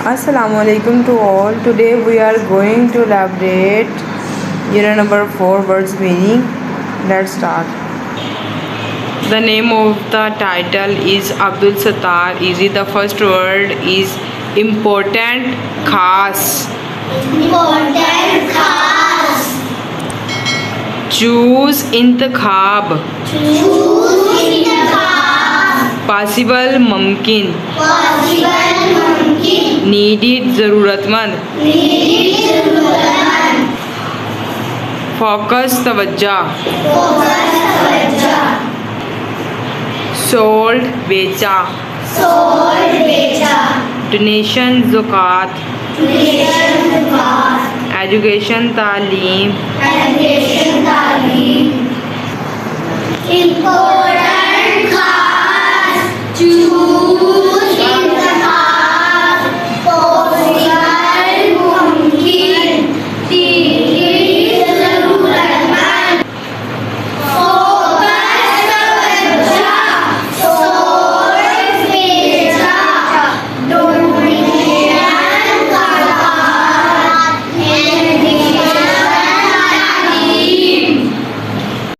Assalamualaikum to all. Today we are going to elaborate unit number 4 words meaning. Let's start. The name of the title is Abdul Sattar. Easy. The first word is important. Khas. Important खास. Choose इंतखाब. Choose इंतखाब. Possible मुमकिन. Possible मुमकिन. Needed ज़रूरतमंद. Needed ज़रूरतमंद. Focus तवज्जा. Focus तवज्जा. Sold बेचा. Sold बेचा. Donation ज़कात. Donation ज़कात. Education तालीम. Education तालीम. Important खास. Choose